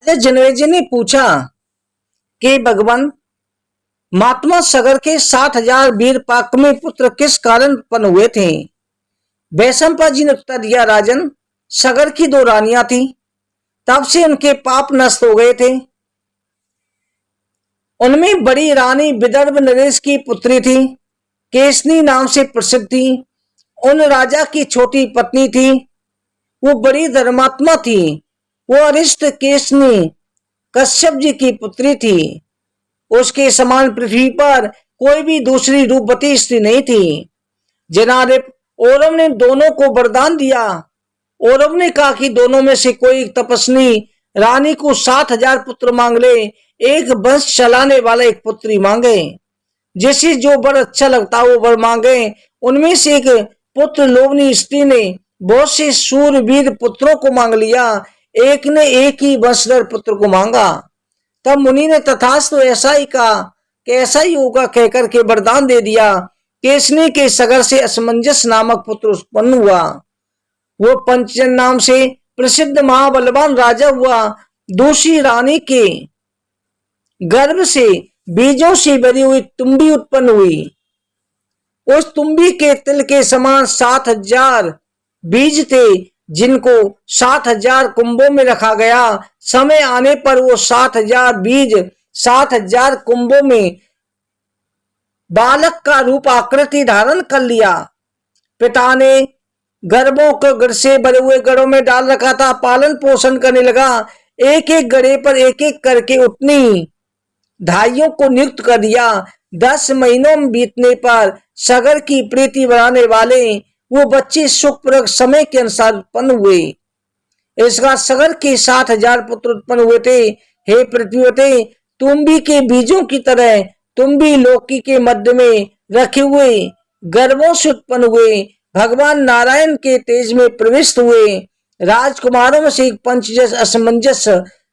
जनमेजय ने पूछा कि भगवान, महात्मा सगर के 60,000 वीर पराक्रमी पुत्र किस कारण उत्पन्न हुए थे? वैशंपायन जी ने उत्तर दिया, राजन, सगर की 2 रानियां थी, तब से उनके पाप नष्ट हो गए थे। उनमें बड़ी रानी विदर्भ नरेश की पुत्री थी, केसनी नाम से प्रसिद्ध थी। उन राजा की छोटी पत्नी थी, वो बड़ी धर्मात्मा थी। वो अरिष्ट केसनी कश्यप जी की पुत्री थी। उसके समान पृथ्वी पर कोई भी दूसरी रूपवती स्त्री नहीं थी। जनाब औरव ने दोनों को वरदान दिया। औरव ने कहा कि दोनों में से कोई तपस्वी रानी को 60,000 पुत्र मांग ले, एक वंश चलाने वाला एक पुत्री मांगे। जिसे जो वर अच्छा लगता वो वर मांगे। उनमें से एक पुत्र लोभनी स्त्री ने बहुत से शूरवीर पुत्रों को मांग लिया, एक ने एक ही वंशधर पुत्र को मांगा। तब मुनि ने तथास्तु ऐसा ही कहा कि ऐसा ही होगा कहकर के वरदान दे दिया। केसनी के सगर से असमंजस नामक पुत्र उत्पन्न हुआ। वो पंचजन नाम से प्रसिद्ध महाबलवान राजा हुआ। दूसरी रानी के गर्भ से बीजों से भरी हुई तुम्बी उत्पन्न हुई। उस तुम्बी के तिल के समान 60,000 बीज थे, जिनको 60,000 कुंभों में रखा गया। समय आने पर वो 60,000 बीज 60,000 कुंभों में बालक का रूप आकृति धारण कर लिया। पिता ने गर्भों को गढ़ से भरे हुए गढ़ों में डाल रखा था। पालन पोषण करने लगा। एक एक गढ़े पर एक एक करके उतनी धाइयों को नियुक्त कर दिया। 10 महीनों में बीतने पर सगर की प्रीति बढ़ाने वाले वो बच्चे सुखप्रद समय के अनुसार उत्पन्न हुए। इसका सगर के 60,000 पुत्र उत्पन्न हुए थे। हे पृथ्वीवते, तुम्बी के बीजों की तरह तुम्बी लौकी के मध्य में रखे हुए गर्भों से उत्पन्न हुए। भगवान नारायण के तेज में प्रविष्ट हुए। राजकुमारों में से एक पंचजस असमंजस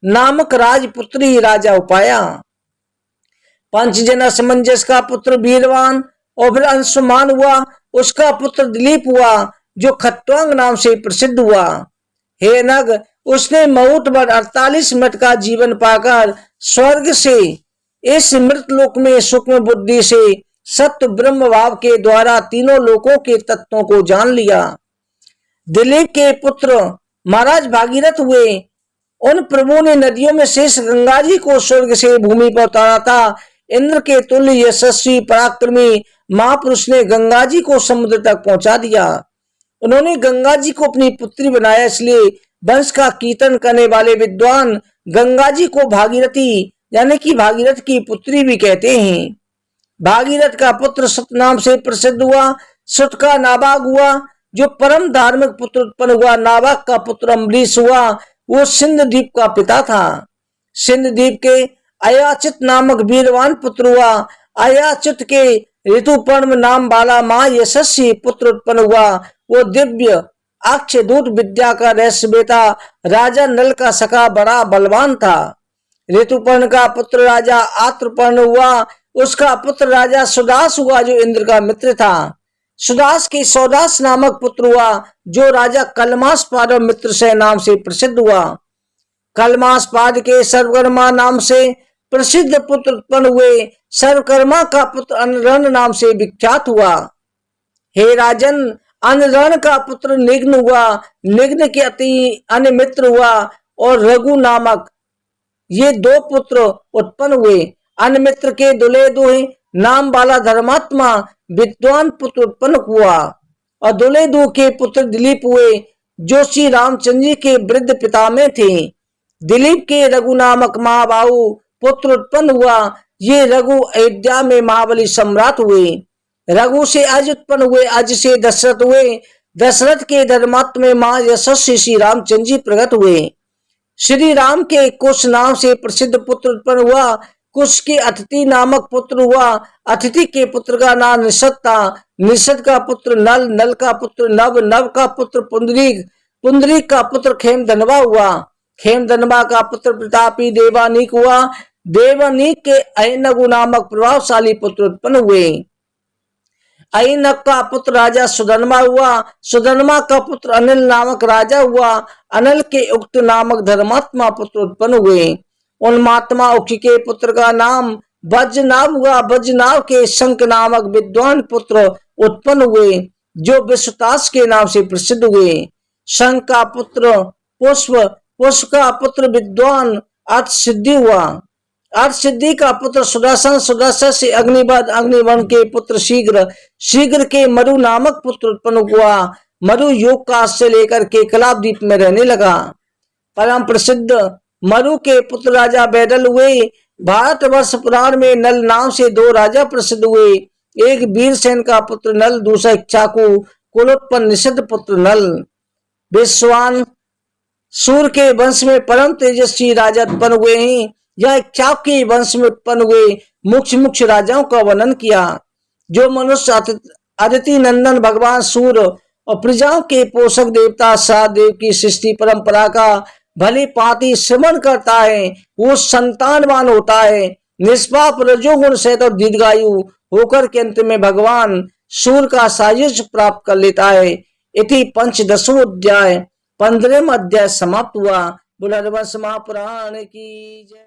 नामक राजपुत्री राजा हो पाया। पंचजन असमंजस का पुत्र वीरवान और फिर अंशुमान हुआ। उसका पुत्र दिलीप हुआ, जो खट्वांग नाम से प्रसिद्ध हुआ। हे नग, उसने मऊट भर 48 मिनट का जीवन पाकर स्वर्ग से इस मृत लोक में सूक्ष्म बुद्धि से सत्य ब्रह्म भाव के द्वारा तीनों लोकों के तत्वों को जान लिया। दिलीप के पुत्र महाराज भागीरथ हुए। उन प्रभु ने नदियों में शेष गंगा जी को स्वर्ग से भूमि पर उतारा था। इंद्र के तुल्य यशस्वी पराक्रमी महापुरुष ने गंगा जी को समुद्र तक पहुंचा दिया। उन्होंने गंगा जी को अपनी पुत्री बनाया, इसलिए वंश का कीर्तन करने वाले विद्वान गंगा जी को भागीरथी यानी कि भागीरथ की पुत्री भी कहते हैं। भागीरथ का पुत्र सुत नाम से प्रसिद्ध हुआ। सुत का नाभाग हुआ, जो परम धार्मिक पुत्र उत्पन्न हुआ। नाभाग का पुत्र अम्बरीश हुआ, वो सिंध द्वीप का पिता था। सिंध द्वीप के अयाचित नामक वीरवान पुत्र हुआ। अयाचित के ऋतुपर्ण नाम वाला महा यशस्वी पुत्र उत्पन्न हुआ। वो दिव्य अक्षय दूत विद्या का रहस्य बेटा राजा नल का सखा बड़ा बलवान था। ऋतुपर्ण का पुत्र राजा आत्रपर्ण हुआ। उसका पुत्र राजा सुदास हुआ, जो इंद्र का मित्र था। सुदास के सौदास नामक पुत्र हुआ, जो राजा कलमासपाद और मित्रसेन नाम से प्रसिद्ध हुआ। कलमासपाद के सर्वकर्मा नाम से प्रसिद्ध पुत्र उत्पन्न हुए। सर्वकर्मा का पुत्र अनरण नाम से विख्यात हुआ। हे राजन, अनरण का पुत्र निग्न हुआ। निग्न के अति अन्य मित्र हुआ और रघु नामक ये 2 पुत्र उत्पन्न हुए। अन्य मित्र के दुले दुहे नाम वाला धर्मात्मा विद्वान पुत्र उत्पन्न हुआ और दुले दु के पुत्र दिलीप हुए, जो श्री रामचंद्र जी के वृद्ध पिता में थे। दिलीप के रघु नामक महाबाहु पुत्र उत्पन्न हुआ। ये रघु अयोध्या में महाबली सम्राट हुए। रघु से अज उत्पन्न हुए, अज से दशरथ हुए। दशरथ के धर्मात्म में महा यशस्वी श्री रामचंद्र जी प्रकट हुए। श्री राम के कुश नाम से प्रसिद्ध पुत्र उत्पन्न हुआ। कुश के अतिथि नामक पुत्र हुआ। अतिथि के पुत्र का नाम निषद था। निषद का पुत्र नल, नल का पुत्र नव, नव का पुत्र पुंडरीक, पुंडरीक का पुत्र खेमधनवा हुआ। खेमधनवा का पुत्र प्रतापी देवानीक हुआ। देवानीक के अयनगु नामक प्रभावशाली पुत्र उत्पन्न हुए। अइनक का पुत्र राजा सुधर्मा हुआ। सुधर्मा का पुत्र अनिल नामक राजा हुआ। अनिल के उक्त नामक धर्मात्मा पुत्र उत्पन्न हुए। उन महात्मा उक्की के पुत्र का नाम वज्रनाभ हुआ। वज्रनाभ के शंख नामक विद्वान पुत्र उत्पन्न हुए, जो विश्वतास के नाम से प्रसिद्ध हुए। शंख का पुत्र पुष्प, पुष्प का पुत्र विद्वान अर्थ सिद्धि हुआ। अर्थ सिद्धि का पुत्र सुदर्शन, सुदर्शन से अग्निवध, अग्निवध के पुत्र शीघ्र, शीघ्र के मरु नामक पुत्र उत्पन्न हुआ। मरु योग का से लेकर के कलापद्वीप में रहने लगा। परम प्रसिद्ध मरु के पुत्र राजा बैदल हुए। भारतवर्ष पुराण में नल नाम से दो राजा प्रसिद्ध हुए। एक वीरसेन का पुत्र नल, दूसरा इक्ष्वाकु कुलोत्पन्न निषिद्ध पुत्र नल। विश्वान सूर के वंश में परम तेजस्वी राजा उत्पन्न हुए हैं। यह इक्ष्वाकु के वंश में उत्पन्न हुए मुख्य मुख्य राजाओं का वर्णन किया। जो मनुष्य अदिति नंदन भगवान सूर और प्रजाओं के पोषक देवता सहदेव की सृष्टि परंपरा का भली पाती श्रवण करता है, वो संतानवान होता है, निष्पाप रजोगुण सहित और दीर्घायु होकर के अंत में भगवान सूर का सायुज्य प्राप्त कर लेता है। इति पंचदशों अध्याय 15वां अध्याय समाप्त हुआ। बुलरवंश महापुराण की जय।